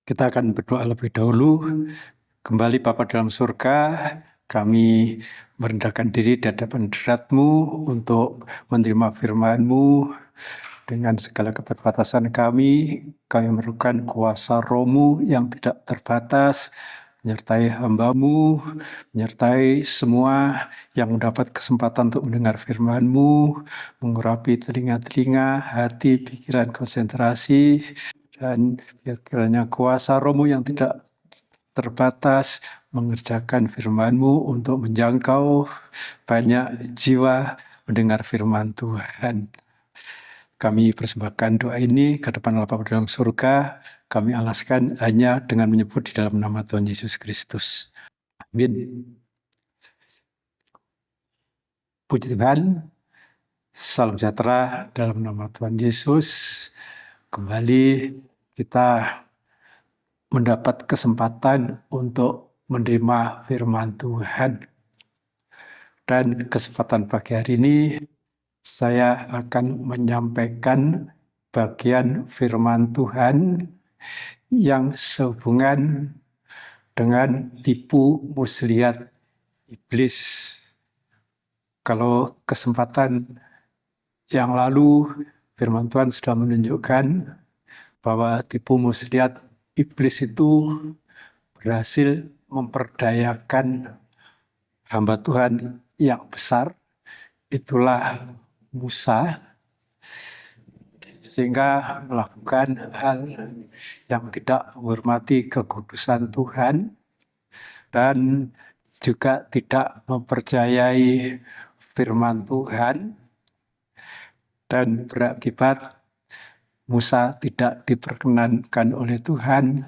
Kita akan berdoa lebih dahulu. Kembali Bapa dalam surga, kami merendahkan diri di hadapan hadirat-Mu untuk menerima firman-Mu. Dengan segala keterbatasan kami memerlukan kuasa Roh-Mu yang tidak terbatas, menyertai hamba-Mu, menyertai semua yang mendapat kesempatan untuk mendengar firman-Mu, mengurapi telinga-telinga, hati, pikiran, konsentrasi, dan biar kiranya kuasa Roh-Mu yang tidak terbatas mengerjakan firman-Mu untuk menjangkau banyak jiwa mendengar firman Tuhan. Kami persembahkan doa ini ke depan Allah Bapa dalam surga. Kami alaskan hanya dengan menyebut di dalam nama Tuhan Yesus Kristus. Amin. Puji Tuhan. Salam sejahtera dalam nama Tuhan Yesus. Kembali kita mendapat kesempatan untuk menerima firman Tuhan. Dan kesempatan pagi hari ini saya akan menyampaikan bagian firman Tuhan yang sehubungan dengan tipu muslihat iblis. Kalau kesempatan yang lalu firman Tuhan sudah menunjukkan bahwa tipu muslihat iblis itu berhasil memperdayakan hamba Tuhan yang besar, itulah Musa, sehingga melakukan hal yang tidak menghormati kekudusan Tuhan dan juga tidak mempercayai firman Tuhan, dan berakibat Musa tidak diperkenankan oleh Tuhan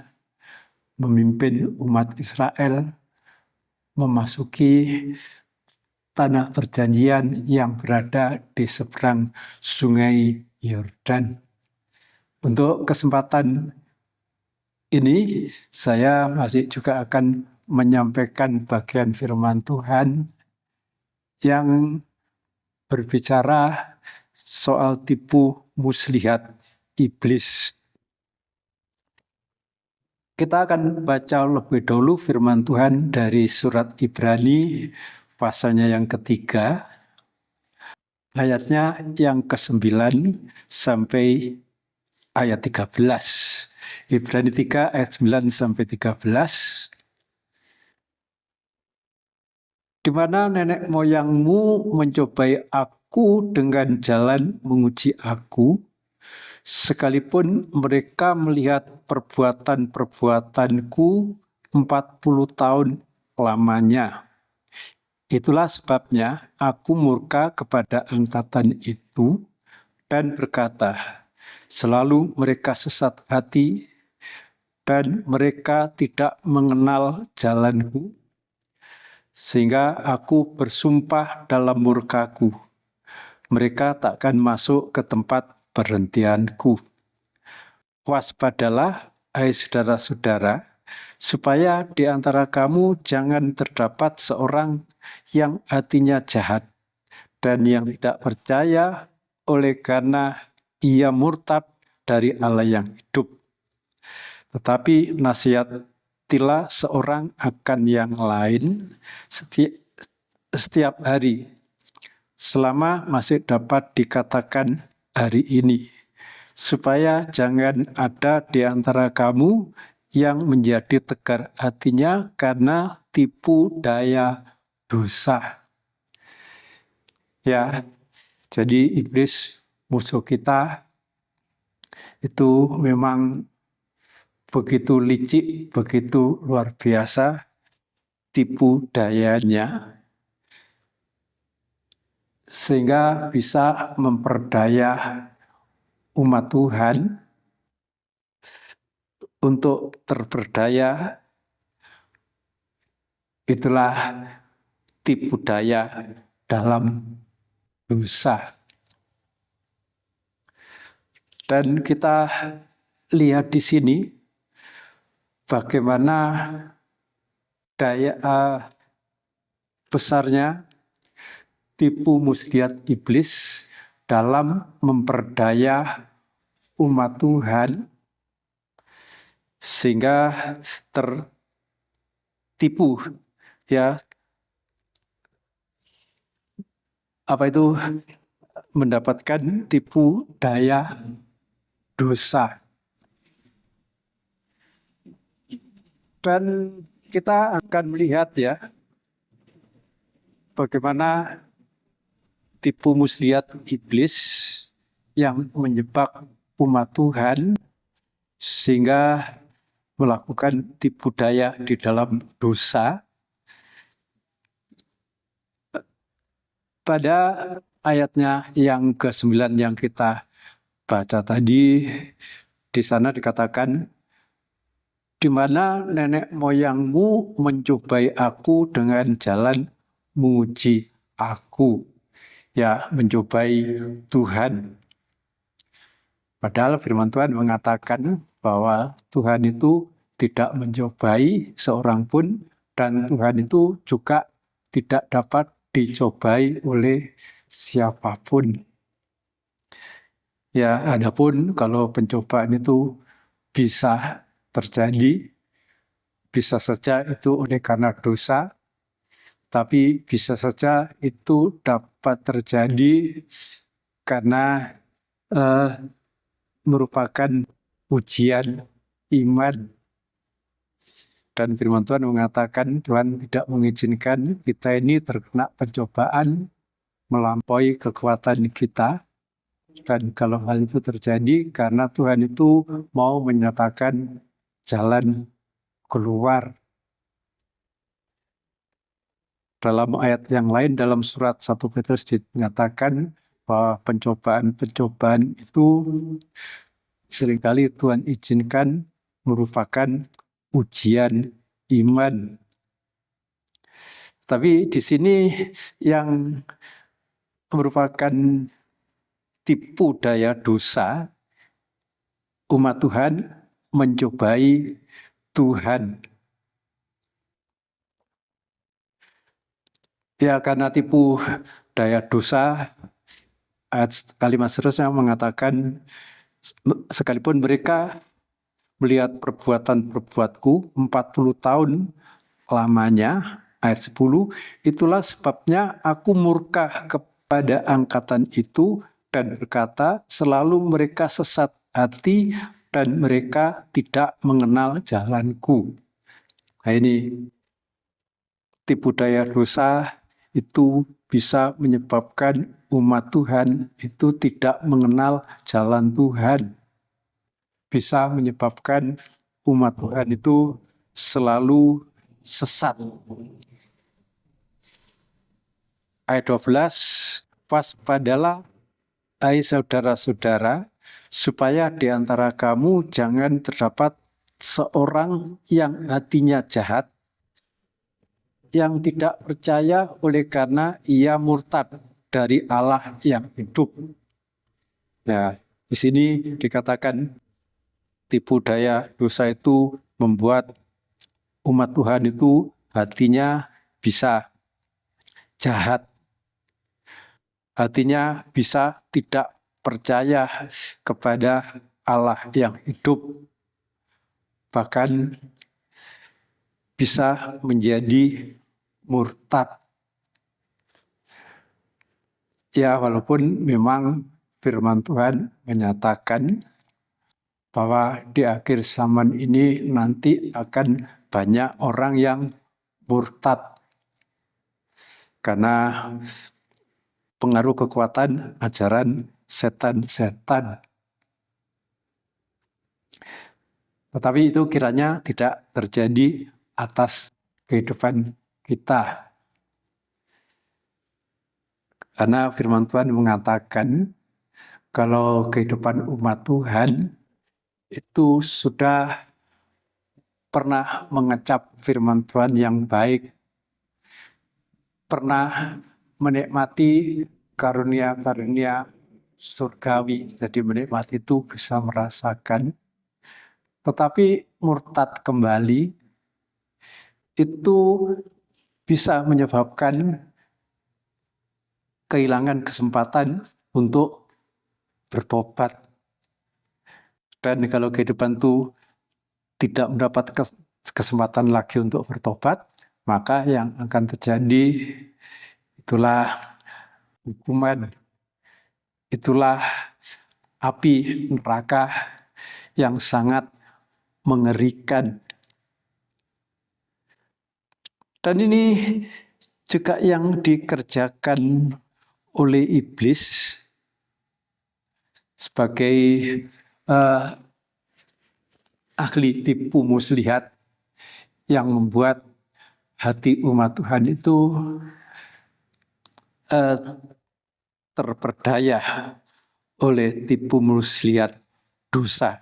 memimpin umat Israel memasuki tanah perjanjian yang berada di seberang sungai Yordan. Untuk kesempatan ini saya masih juga akan menyampaikan bagian firman Tuhan yang berbicara soal tipu muslihat iblis. Kita akan baca lebih dahulu firman Tuhan dari surat Ibrani, pasalnya yang ketiga, ayatnya yang ke-9 sampai ayat 13. Ibrani 3 ayat 9 sampai 13. Di mana nenek moyangmu mencobai aku dengan jalan menguji aku, sekalipun mereka melihat perbuatan-perbuatanku 40 tahun lamanya. Itulah sebabnya aku murka kepada angkatan itu dan berkata, selalu mereka sesat hati dan mereka tidak mengenal jalanku, sehingga aku bersumpah dalam murkaku, mereka takkan masuk ke tempat perhentianku. Waspadalah, hai saudara-saudara, supaya di antara kamu jangan terdapat seorang yang hatinya jahat dan yang tidak percaya oleh karena ia murtad dari Allah yang hidup. Tetapi nasihatilah seorang akan yang lain setiap hari, selama masih dapat dikatakan hari ini, supaya jangan ada di antara kamu yang menjadi tegar hatinya karena tipu daya dosa. Ya, jadi iblis musuh kita itu memang begitu licik, begitu luar biasa tipu dayanya, sehingga bisa memperdaya umat Tuhan untuk terperdaya. Itulah tipu daya dalam dosa. Dan kita lihat di sini bagaimana daya besarnya tipu muslihat iblis dalam memperdaya umat Tuhan sehingga tertipu, ya, apa itu, mendapatkan tipu daya dosa. Dan kita akan melihat, ya, bagaimana tipu muslihat iblis yang menjebak umat Tuhan sehingga melakukan tipu daya di dalam dosa. Pada ayatnya yang ke-9 yang kita baca tadi, di sana dikatakan, di mana nenek moyangmu mencobai aku dengan jalan menguji aku. Ya, mencobai Tuhan. Padahal firman Tuhan mengatakan bahwa Tuhan itu tidak mencobai seorang pun, dan Tuhan itu juga tidak dapat dicobai oleh siapapun. Ya, adapun kalau pencobaan itu bisa terjadi, bisa saja itu oleh karena dosa, tapi bisa saja itu dapat terjadi karena merupakan ujian iman. Dan firman Tuhan mengatakan Tuhan tidak mengizinkan kita ini terkena pencobaan melampaui kekuatan kita. Dan kalau hal itu terjadi karena Tuhan itu mau menyatakan jalan keluar. Dalam ayat yang lain, dalam surat 1 Petrus dinyatakan bahwa pencobaan-pencobaan itu seringkali Tuhan izinkan merupakan ujian iman. Tapi di sini yang merupakan tipu daya dosa, umat Tuhan mencobai Tuhan. Ya, karena tipu daya dosa, ayat kalimat seterusnya mengatakan, sekalipun mereka melihat perbuatan-perbuatku 40 tahun lamanya, ayat 10, itulah sebabnya aku murka kepada angkatan itu dan berkata, selalu mereka sesat hati dan mereka tidak mengenal jalanku. Nah, ini tipu daya dosa itu bisa menyebabkan umat Tuhan itu tidak mengenal jalan Tuhan. Bisa menyebabkan umat Tuhan itu selalu sesat. Ayat 12, waspadalah hai saudara-saudara, supaya di antara kamu jangan terdapat seorang yang hatinya jahat, yang tidak percaya oleh karena ia murtad dari Allah yang hidup. Nah, di sini dikatakan tipu daya dosa itu membuat umat Tuhan itu hatinya bisa jahat. Hatinya bisa tidak percaya kepada Allah yang hidup. Bahkan bisa menjadi murtad. Ya, walaupun memang firman Tuhan menyatakan bahwa di akhir zaman ini nanti akan banyak orang yang murtad karena pengaruh kekuatan ajaran setan-setan. Tetapi itu kiranya tidak terjadi atas kehidupan kita. Karena firman Tuhan mengatakan kalau kehidupan umat Tuhan itu sudah pernah mengecap firman Tuhan yang baik, pernah menikmati karunia-karunia surgawi, jadi menikmati itu bisa merasakan, tetapi murtad kembali itu bisa menyebabkan kehilangan kesempatan untuk bertobat. Dan kalau kehidupan itu tidak mendapat kesempatan lagi untuk bertobat, maka yang akan terjadi itulah hukuman, itulah api neraka yang sangat mengerikan. Dan ini juga yang dikerjakan oleh iblis sebagai ahli tipu muslihat yang membuat hati umat Tuhan itu terperdaya oleh tipu muslihat dosa.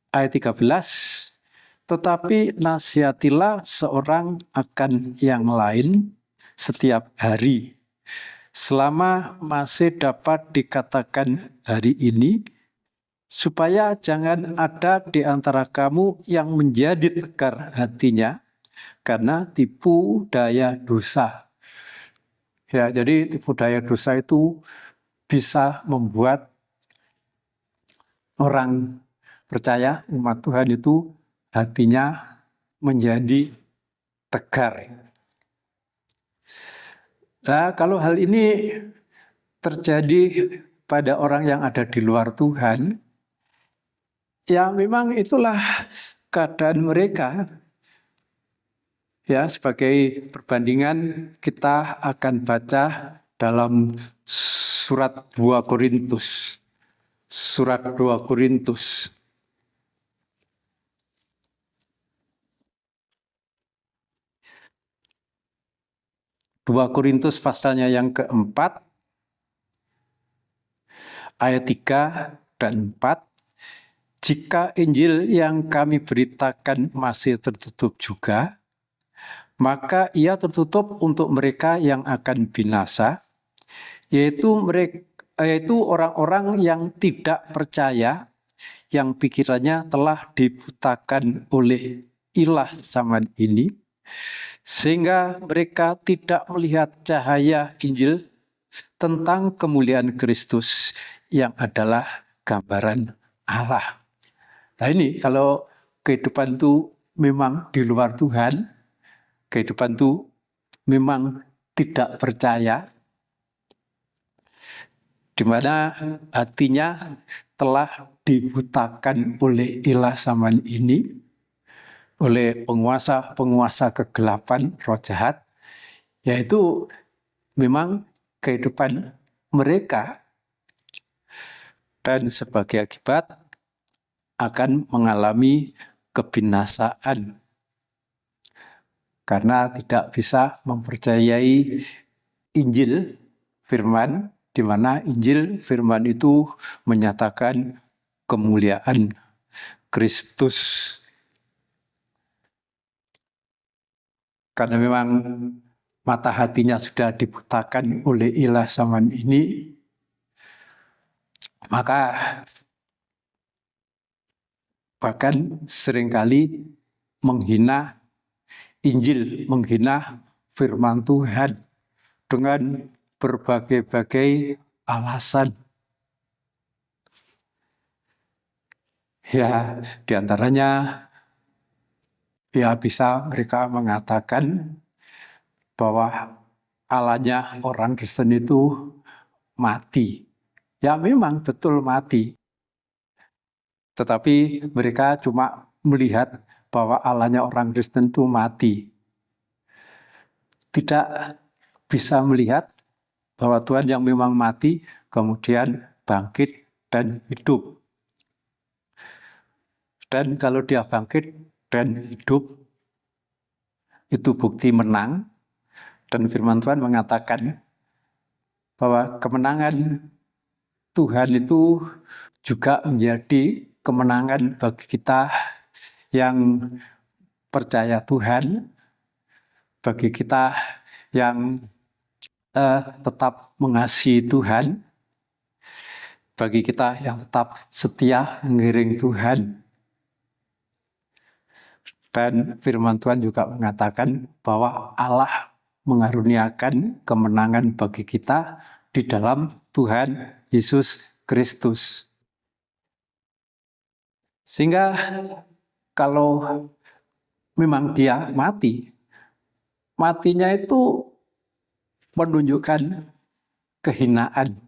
Ayat 13, tetapi nasihatilah seorang akan yang lain setiap hari, selama masih dapat dikatakan hari ini, supaya jangan ada di antara kamu yang menjadi tegar hatinya karena tipu daya dosa. Ya, jadi tipu daya dosa itu bisa membuat orang percaya, umat Tuhan itu hatinya menjadi tegar. Nah, kalau hal ini terjadi pada orang yang ada di luar Tuhan, ya memang itulah keadaan mereka. Ya, sebagai perbandingan kita akan baca dalam surat 2 Korintus. Surat 2 Korintus. Dua Korintus pasalnya yang keempat, ayat 3 dan 4. Jika Injil yang kami beritakan masih tertutup juga, maka ia tertutup untuk mereka yang akan binasa, yaitu orang-orang yang tidak percaya, yang pikirannya telah dibutakan oleh ilah zaman ini, sehingga mereka tidak melihat cahaya Injil tentang kemuliaan Kristus yang adalah gambaran Allah. Nah ini kalau kehidupan itu memang di luar Tuhan, kehidupan itu memang tidak percaya, di mana hatinya telah dibutakan oleh ilah zaman ini, oleh penguasa-penguasa kegelapan roh jahat, yaitu memang kehidupan mereka dan sebagai akibat akan mengalami kebinasaan karena tidak bisa mempercayai Injil firman, di mana Injil firman itu menyatakan kemuliaan Kristus. Karena memang mata hatinya sudah dibutakan oleh ilah zaman ini, maka bahkan seringkali menghina Injil, menghina firman Tuhan dengan berbagai-bagai alasan. Ya, diantaranya ya bisa mereka mengatakan bahwa Allahnya orang Kristen itu mati. Ya memang betul mati. Tetapi mereka cuma melihat bahwa Allahnya orang Kristen itu mati. Tidak bisa melihat bahwa Tuhan yang memang mati kemudian bangkit dan hidup. Dan kalau dia bangkit dan hidup, itu bukti menang. Dan firman Tuhan mengatakan bahwa kemenangan Tuhan itu juga menjadi kemenangan bagi kita yang percaya Tuhan, bagi kita yang tetap mengasihi Tuhan, bagi kita yang tetap setia mengiring Tuhan. Dan firman Tuhan juga mengatakan bahwa Allah mengaruniakan kemenangan bagi kita di dalam Tuhan Yesus Kristus. Sehingga kalau memang dia mati, matinya itu menunjukkan kehinaan.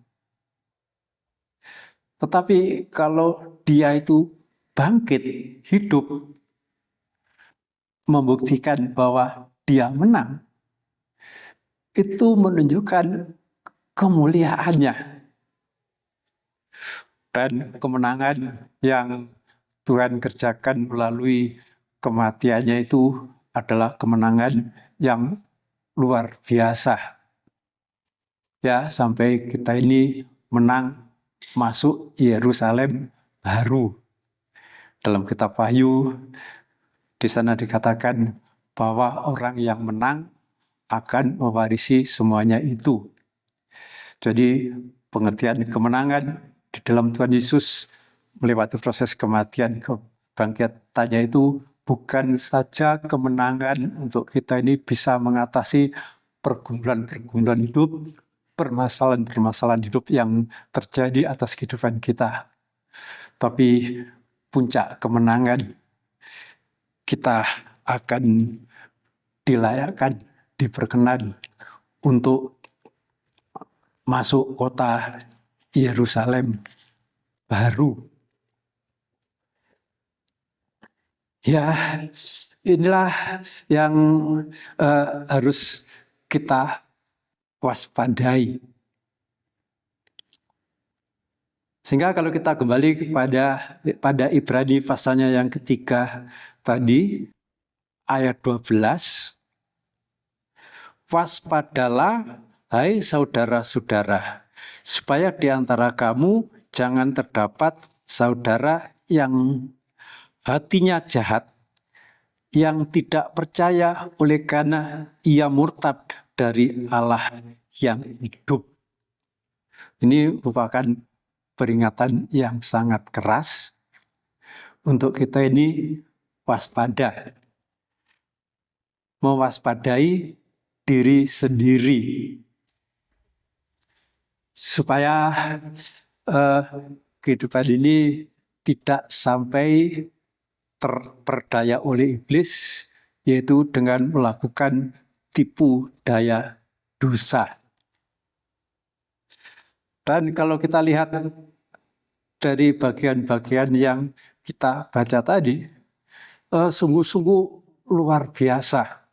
Tetapi kalau dia itu bangkit, hidup, membuktikan bahwa dia menang, itu menunjukkan kemuliaannya dan kemenangan yang Tuhan kerjakan melalui kematiannya itu adalah kemenangan yang luar biasa. Ya, sampai kita ini menang masuk Yerusalem baru. Dalam kitab Wahyu, di sana dikatakan bahwa orang yang menang akan mewarisi semuanya itu. Jadi pengertian kemenangan di dalam Tuhan Yesus melewati proses kematian, kebangkitannya itu bukan saja kemenangan untuk kita ini bisa mengatasi pergumulan-pergumulan hidup, permasalahan-permasalahan hidup yang terjadi atas kehidupan kita. Tapi puncak kemenangan kita akan dilayakkan, diperkenan untuk masuk kota Yerusalem baru. Ya, inilah yang harus kita waspadai. Sehingga kalau kita kembali pada Ibrani pasalnya yang ketiga tadi, ayat 12, waspadalah, hai saudara-saudara, supaya di antara kamu jangan terdapat saudara yang hatinya jahat, yang tidak percaya oleh karena ia murtad dari Allah yang hidup. Ini merupakan peringatan yang sangat keras untuk kita ini waspada. Mewaspadai diri sendiri. Supaya kehidupan ini tidak sampai terperdaya oleh iblis, yaitu dengan melakukan tipu daya dosa. Dan kalau kita lihat dari bagian-bagian yang kita baca tadi, sungguh-sungguh luar biasa.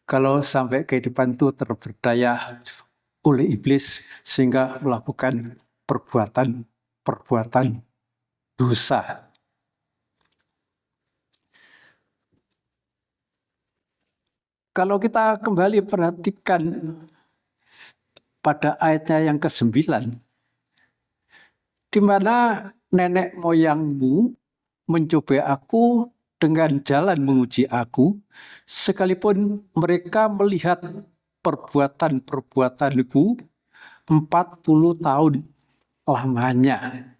Kalau sampai kehidupan itu terperdaya oleh iblis sehingga melakukan perbuatan dosa. Kalau kita kembali perhatikan pada ayatnya yang ke-9, di mana nenek moyangmu mencobai aku dengan jalan menguji aku, sekalipun mereka melihat perbuatan-perbuatanku 40 tahun lamanya.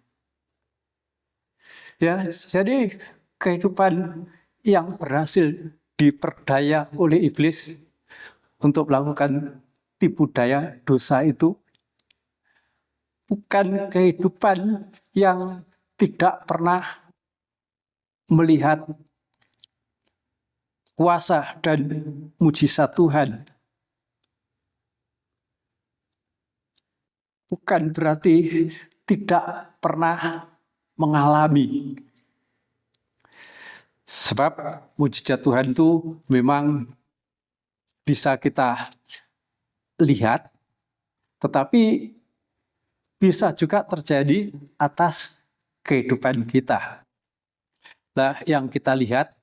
Ya, jadi kehidupan yang berhasil diperdaya oleh iblis untuk melakukan tipu daya dosa itu bukan kehidupan yang tidak pernah melihat kuasa dan mujizat Tuhan. Bukan berarti tidak pernah mengalami. Sebab mujizat Tuhan itu memang bisa kita lihat, tetapi bisa juga terjadi atas kehidupan kita. Nah, yang kita lihat,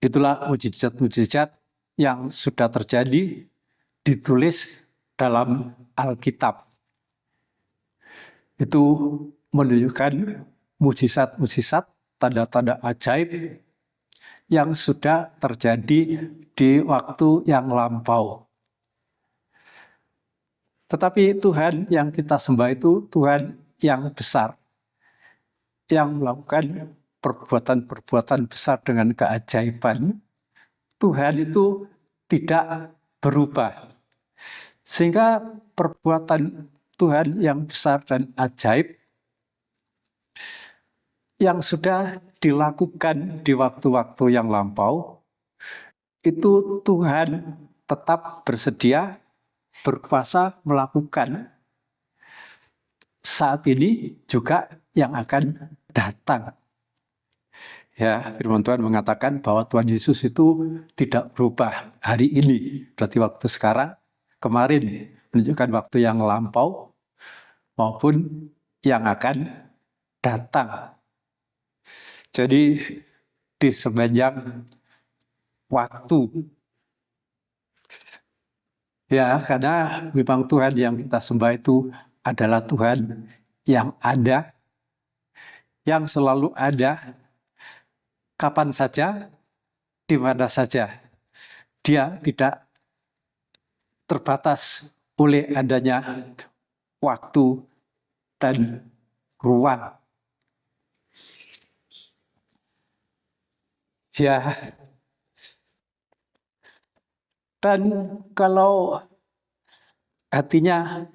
itulah mujizat-mujizat yang sudah terjadi, ditulis dalam Alkitab. Itu menunjukkan mujizat-mujizat, tanda-tanda ajaib yang sudah terjadi di waktu yang lampau. Tetapi Tuhan yang kita sembah itu Tuhan yang besar, yang melakukan perbuatan-perbuatan besar dengan keajaiban. Tuhan itu tidak berubah. Sehingga perbuatan Tuhan yang besar dan ajaib yang sudah dilakukan di waktu-waktu yang lampau, itu Tuhan tetap bersedia, berkuasa melakukan saat ini juga yang akan datang. Ya, firman Tuhan mengatakan bahwa Tuhan Yesus itu tidak berubah hari ini, berarti waktu sekarang, kemarin, menunjukkan waktu yang lampau maupun yang akan datang. Jadi di sepanjang waktu, ya, karena memang Tuhan yang kita sembah itu adalah Tuhan yang ada, yang selalu ada, kapan saja, di mana saja. Dia tidak terbatas oleh adanya waktu dan ruang. Ya, dan kalau hatinya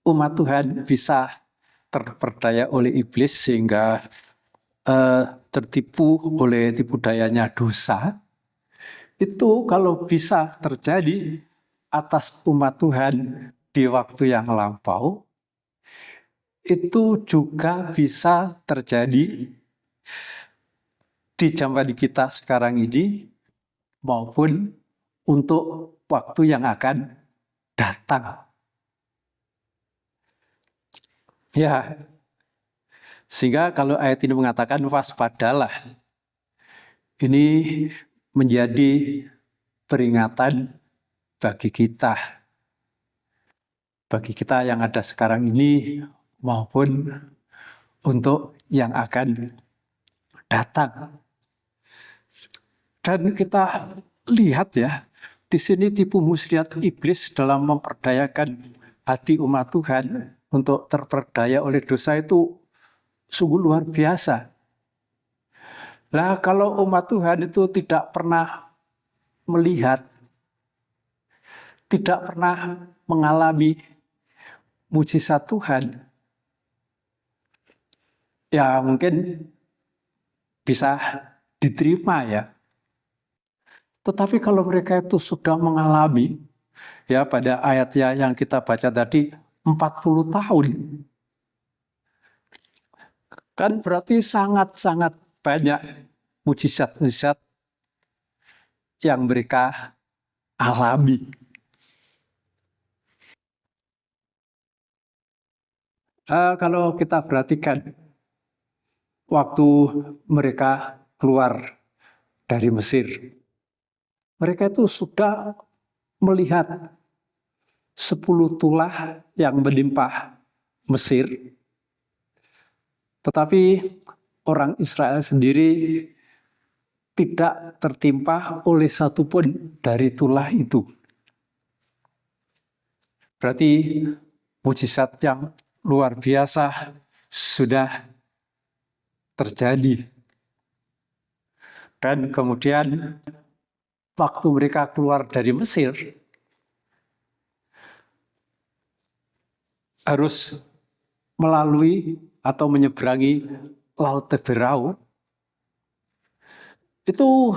umat Tuhan bisa terperdaya oleh iblis sehingga tertipu oleh tipu dayanya dosa, itu kalau bisa terjadi atas umat Tuhan di waktu yang lampau, itu juga bisa terjadi di zaman kita sekarang ini maupun untuk waktu yang akan datang. Ya, sehingga kalau ayat ini mengatakan waspadalah, ini menjadi peringatan bagi kita yang ada sekarang ini maupun untuk yang akan datang. Dan kita lihat ya, di sini tipu muslihat iblis dalam memperdayakan hati umat Tuhan untuk terperdaya oleh dosa itu sungguh luar biasa. Nah, kalau umat Tuhan itu tidak pernah melihat, tidak pernah mengalami mujizat Tuhan, ya mungkin bisa diterima ya. Tetapi kalau mereka itu sudah mengalami, ya pada ayatnya yang kita baca tadi, 40 tahun. Kan berarti sangat-sangat banyak mujizat-mujizat yang mereka alami. Kalau kita perhatikan, waktu mereka keluar dari Mesir, mereka itu sudah melihat 10 tulah yang menimpa Mesir. Tetapi orang Israel sendiri tidak tertimpa oleh satupun dari tulah itu. Berarti mujizat yang luar biasa sudah terjadi. Dan kemudian waktu mereka keluar dari Mesir, harus melalui atau menyeberangi Laut Teberau, itu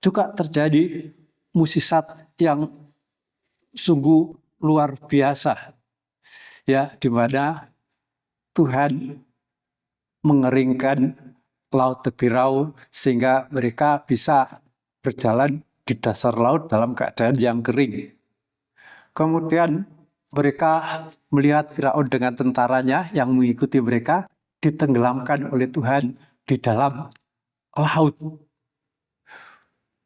juga terjadi mukjizat yang sungguh luar biasa, ya, di mana Tuhan mengeringkan Laut Teberau sehingga mereka bisa berjalan di dasar laut dalam keadaan yang kering. Kemudian mereka melihat Firaun dengan tentaranya yang mengikuti mereka ditenggelamkan oleh Tuhan di dalam laut.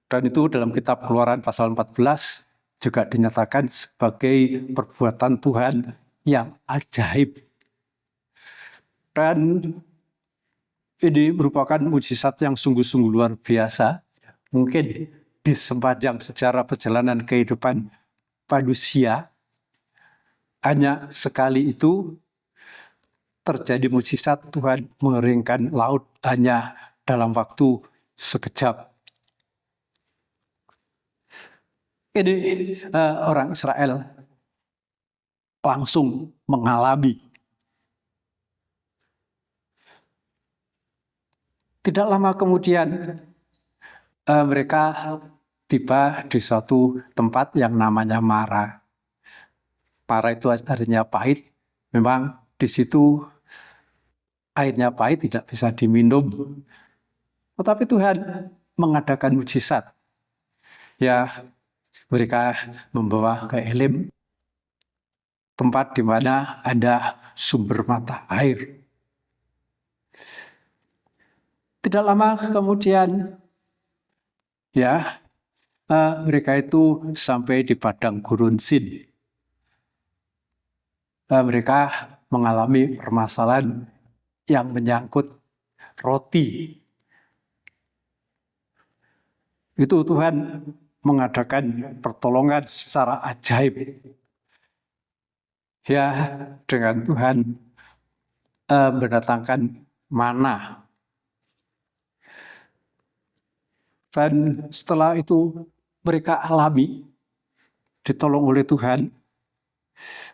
Dan itu dalam kitab Keluaran pasal 14 juga dinyatakan sebagai perbuatan Tuhan yang ajaib. Dan ini merupakan mujizat yang sungguh-sungguh luar biasa. Mungkin di sepanjang sejarah perjalanan kehidupan manusia, hanya sekali itu terjadi mujizat Tuhan mengeringkan laut hanya dalam waktu sekejap. Ini orang Israel langsung mengalami. Tidak lama kemudian mereka tiba di suatu tempat yang namanya Mara. Mara itu artinya pahit. Memang di situ airnya pahit, tidak bisa diminum. Tetapi Tuhan mengadakan mujizat. Ya, mereka membawa ke Elim, tempat di mana ada sumber mata air. Tidak lama kemudian, ya, mereka itu sampai di padang gurun Sin. Mereka mengalami permasalahan yang menyangkut roti. Itu Tuhan mengadakan pertolongan secara ajaib. Ya, dengan Tuhan mendatangkan mana. Dan setelah itu mereka alami, ditolong oleh Tuhan.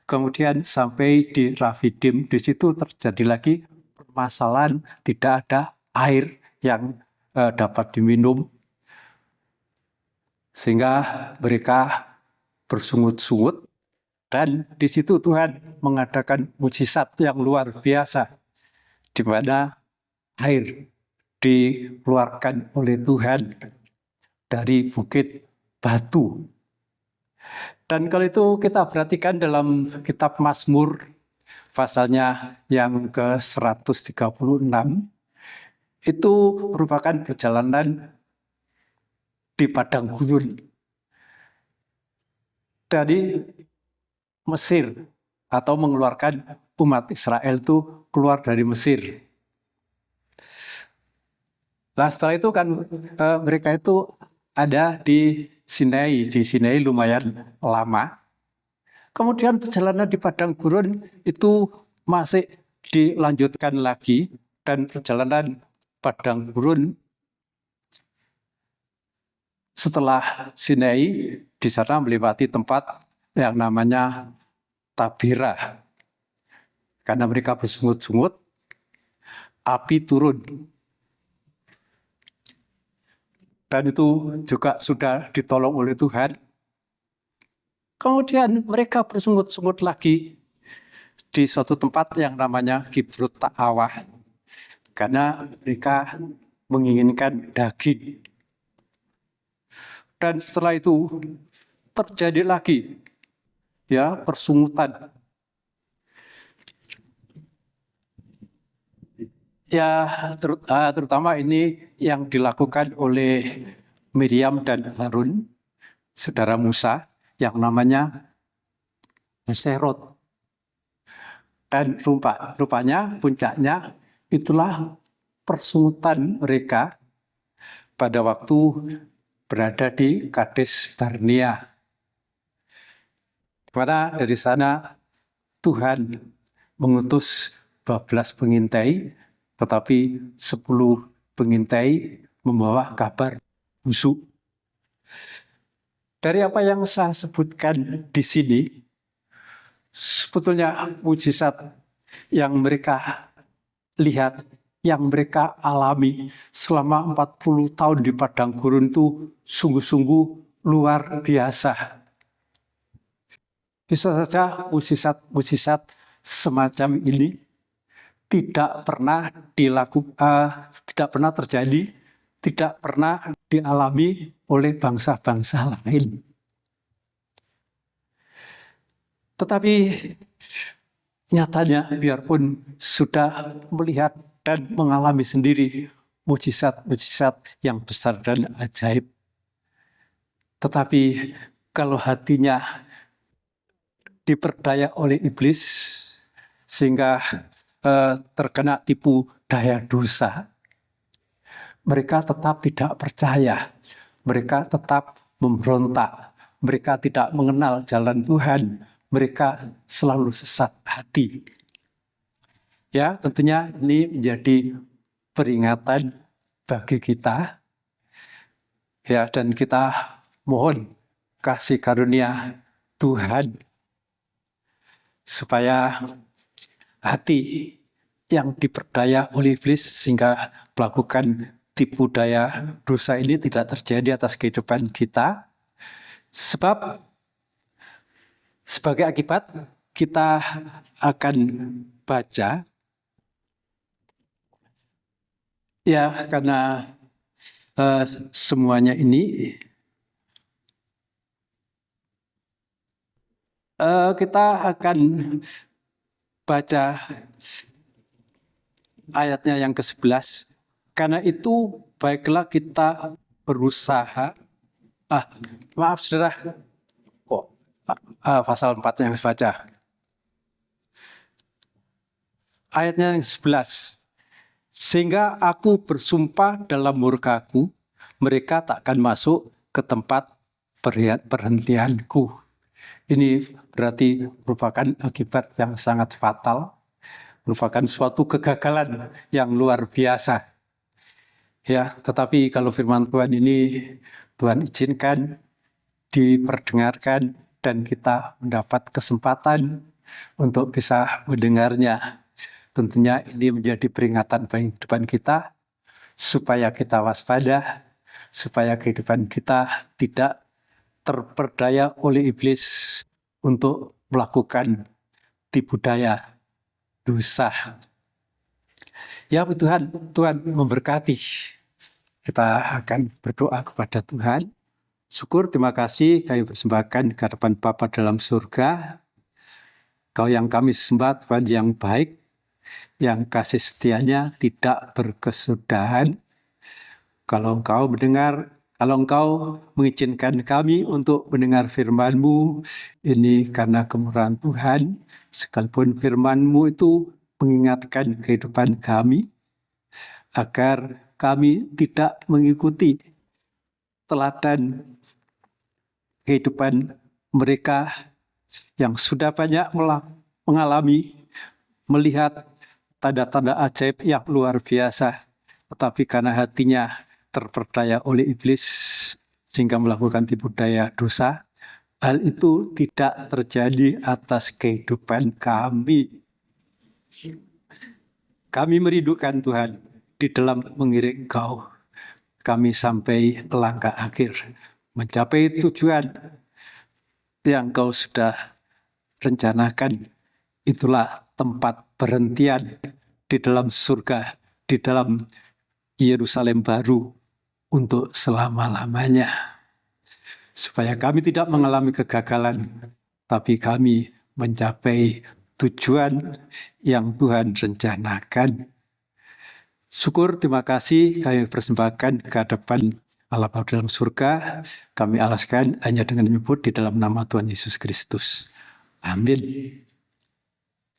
Kemudian sampai di Rafidim, di situ terjadi lagi permasalahan, tidak ada air yang dapat diminum. Sehingga mereka bersungut-sungut, dan di situ Tuhan mengadakan mujizat yang luar biasa, di mana air dikeluarkan oleh Tuhan dari bukit batu. Dan kalau itu kita perhatikan dalam kitab Mazmur, pasalnya yang ke-136, itu merupakan perjalanan di padang gurun dari Mesir, atau mengeluarkan umat Israel itu keluar dari Mesir. Nah, setelah itu kan mereka itu ada di Sinai. Di Sinai lumayan lama. Kemudian perjalanan di padang gurun itu masih dilanjutkan lagi, dan perjalanan padang gurun setelah Sinai di sana melewati tempat yang namanya Tabera. Karena mereka bersungut-sungut, api turun. Dan itu juga sudah ditolong oleh Tuhan. Kemudian mereka bersungut-sungut lagi di suatu tempat yang namanya Kibrut Ta'awah. Karena mereka menginginkan daging. Dan setelah itu terjadi lagi, ya, persungutan. Ya, terutama ini yang dilakukan oleh Miriam dan Harun, saudara Musa, yang namanya Serot. Dan rupanya puncaknya itulah persungutan mereka pada waktu berada di Kades Barnea. Karena dari sana Tuhan mengutus 12 pengintai, tetapi 10 pengintai membawa kabar busuk. Dari apa yang saya sebutkan di sini, sebetulnya mujizat yang mereka lihat, yang mereka alami selama 40 tahun di padang gurun itu sungguh-sungguh luar biasa. Bisa saja mujizat semacam ini tidak pernah tidak pernah terjadi, tidak pernah dialami oleh bangsa-bangsa lain. Tetapi nyatanya, biarpun sudah melihat dan mengalami sendiri mujizat-mujizat yang besar dan ajaib, tetapi kalau hatinya diperdaya oleh iblis sehingga terkena tipu daya dosa, mereka tetap tidak percaya, mereka tetap memberontak, mereka tidak mengenal jalan Tuhan, mereka selalu sesat hati. Ya, tentunya ini menjadi peringatan bagi kita, ya, dan kita mohon kasih karunia Tuhan supaya hati yang diperdaya oleh iblis sehingga melakukan tipu daya dosa ini tidak terjadi atas kehidupan kita. Sebab sebagai akibat kita akan baca ya, karena semuanya ini kita akan baca ayatnya yang ke-11. Karena itu baiklah kita berusaha. Maaf saudara. Pasal 4 yang saya baca. Ayatnya yang 11. Sehingga aku bersumpah dalam murkaku, mereka takkan masuk ke tempat perhentianku. Ini berarti merupakan akibat yang sangat fatal, merupakan suatu kegagalan yang luar biasa. Ya, tetapi kalau firman Tuhan ini Tuhan izinkan diperdengarkan dan kita mendapat kesempatan untuk bisa mendengarnya. Tentunya ini menjadi peringatan bagi kehidupan kita, supaya kita waspada, supaya kehidupan kita tidak terperdaya oleh iblis untuk melakukan tipu daya dosa. Ya Tuhan memberkati. Kita akan berdoa kepada Tuhan. Syukur, terima kasih kami persembahkan ke hadapan Bapa dalam surga. Kau yang kami sembah, Tuhan yang baik, yang kasih setianya tidak berkesudahan. Kalau Engkau mendengar, kalau Engkau mengizinkan kami untuk mendengar firman-Mu, ini karena kemurahan Tuhan, sekalipun firman-Mu itu mengingatkan kehidupan kami, agar kami tidak mengikuti teladan kehidupan mereka yang sudah banyak mengalami, melihat tanda-tanda ajaib yang luar biasa, tetapi karena hatinya terperdaya oleh iblis sehingga melakukan tipu daya dosa, hal itu tidak terjadi atas kehidupan kami. Kami merindukan Tuhan di dalam mengiring Engkau. Kami sampai langkah akhir, mencapai tujuan yang Engkau sudah rencanakan. Itulah tempat perhentian di dalam surga, di dalam Yerusalem baru untuk selama-lamanya. Supaya kami tidak mengalami kegagalan, tapi kami mencapai tujuan yang Tuhan rencanakan. Syukur, terima kasih kami persembahkan ke hadapan Allah Bapa dalam surga. Kami alaskan hanya dengan menyebut di dalam nama Tuhan Yesus Kristus. Amin.